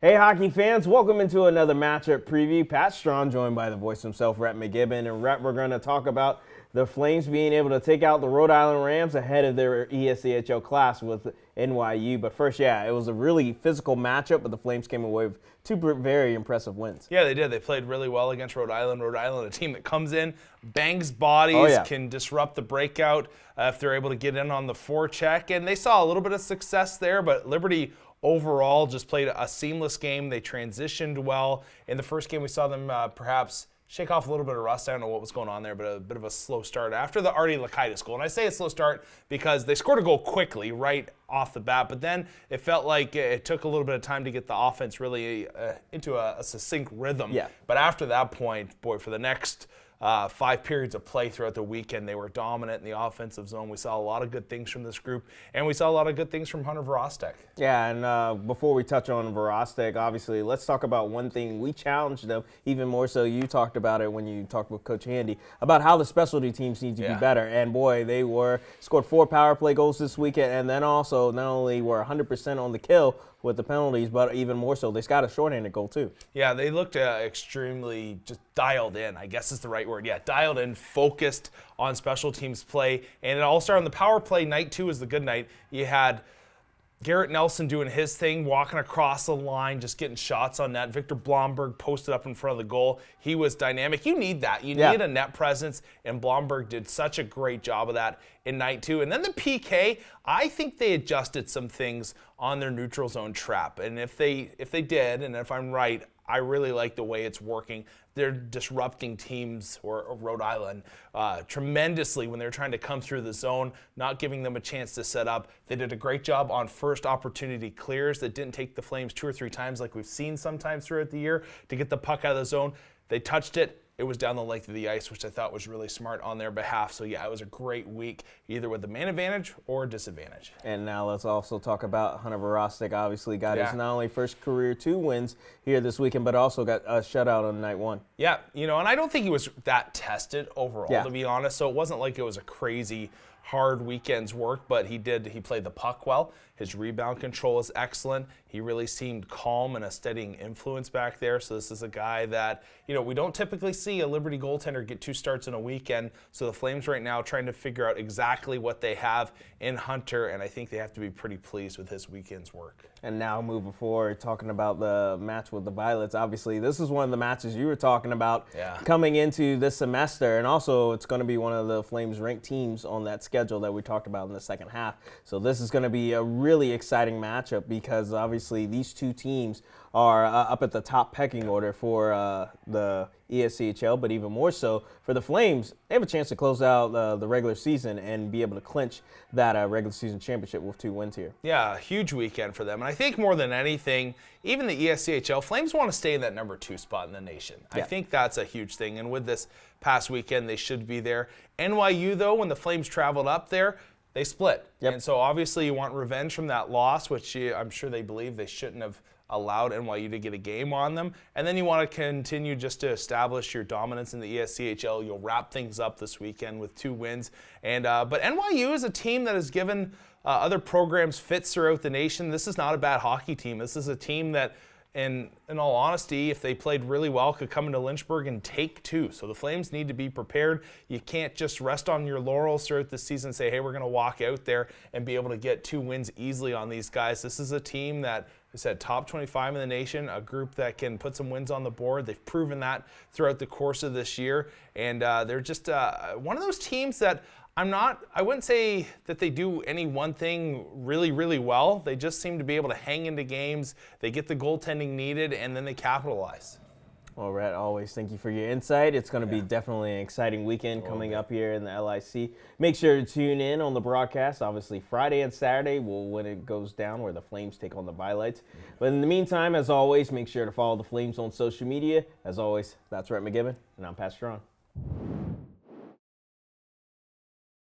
Hey hockey fans, welcome into another matchup preview. Pat Strong joined by the voice himself, Rhett McGibbon. And Rhett, we're going to talk about the Flames being able to take out the Rhode Island Rams ahead of their ESCHL clash with NYU. But first, it was a really physical matchup, but the Flames came away with two very impressive wins. Yeah, they did. They played really well against Rhode Island. Rhode Island, a team that comes in, bangs bodies, can disrupt the breakout if they're able to get in on the forecheck. And they saw a little bit of success there, but Liberty overall just played a seamless game. They transitioned well. In the first game, we saw them perhaps shake off a little bit of rust. I don't know what was going on there, but a bit of a slow start after the Artie Lakaitis goal. And I say a slow start because they scored a goal quickly right off the bat, but then it felt like it took a little bit of time to get the offense really into a succinct rhythm. Yeah. But after that point, boy, for the next 5 periods of play throughout the weekend, they were dominant in the offensive zone. We saw a lot of good things from this group, and we saw a lot of good things from Hunter Vorostek. Yeah, and before we touch on Vorostek, obviously, let's talk about one thing. We challenged them, even more so you talked about it when you talked with Coach Handy, about how the specialty teams need to be better. And boy, they scored 4 power play goals this weekend, and then also not only were 100% on the kill with the penalties, but even more so, they got a shorthanded goal too. Yeah, they looked extremely just dialed in, I guess is the right word. Yeah, dialed in, focused on special teams play. And it all started on the power play. Night 2 is the good night. You had Garrett Nelson doing his thing, walking across the line, just getting shots on net. Victor Blomberg posted up in front of the goal. He was dynamic. You need that. You need a net presence, and Blomberg did such a great job of that in night 2. And then the PK, I think they adjusted some things on their neutral zone trap. And if they did, and if I'm right, I really like the way it's working. They're disrupting teams, or Rhode Island, tremendously when they're trying to come through the zone, not giving them a chance to set up. They did a great job on first opportunity clears that didn't take the Flames 2 or 3 times like we've seen sometimes throughout the year to get the puck out of the zone. They touched it. It was down the length of the ice, which I thought was really smart on their behalf. So, yeah, it was a great week, either with the man advantage or disadvantage. And now let's also talk about Hunter Vorostek. Obviously got his not only first career 2 wins here this weekend, but also got a shutout on night 1. Yeah, and I don't think he was that tested overall, to be honest. So it wasn't like it was a crazy hard weekend's work, but he played the puck well. His rebound control is excellent. He really seemed calm and a steadying influence back there. So this is a guy that, we don't typically see a Liberty goaltender get 2 starts in a weekend. So the Flames right now trying to figure out exactly what they have in Hunter, and I think they have to be pretty pleased with his weekend's work. And now moving forward, talking about the match with the Violets, obviously this is one of the matches you were talking about coming into this semester, and also it's going to be one of the Flames ranked teams on that schedule that we talked about in the second half. So this is going to be a really exciting matchup because obviously these two teams are up at the top pecking order for the ESCHL, but even more so for the Flames, they have a chance to close out the regular season and be able to clinch that regular season championship with 2 wins here. Yeah, a huge weekend for them. And I think more than anything, even the ESCHL, Flames want to stay in that number 2 spot in the nation. I think that's a huge thing. And with this past weekend, they should be there. NYU, though, when the Flames traveled up there, they split. And so obviously you want revenge from that loss, which I'm sure they believe they shouldn't have allowed NYU to get a game on them. And then you want to continue just to establish your dominance in the ESCHL. You'll wrap things up this weekend with 2 wins. And but NYU is a team that has given other programs fits throughout the nation. This is not a bad hockey team. This is a team that, in all honesty, if they played really well, could come into Lynchburg and take 2. So the Flames need to be prepared. You can't just rest on your laurels throughout the season and say, hey, we're going to walk out there and be able to get 2 wins easily on these guys. This is a team that, I said, top 25 in the nation, a group that can put some wins on the board. They've proven that throughout the course of this year. And they're just one of those teams that I wouldn't say that they do any one thing really, really well. They just seem to be able to hang into games. They get the goaltending needed, and then they capitalize. Well, Rhett, always thank you for your insight. It's going to be definitely an exciting weekend coming up here in the LIC. Make sure to tune in on the broadcast, obviously Friday and Saturday when it goes down, where the Flames take on the Violets. But in the meantime, as always, make sure to follow the Flames on social media. As always, that's Rhett McGibbon, and I'm Pat Strong.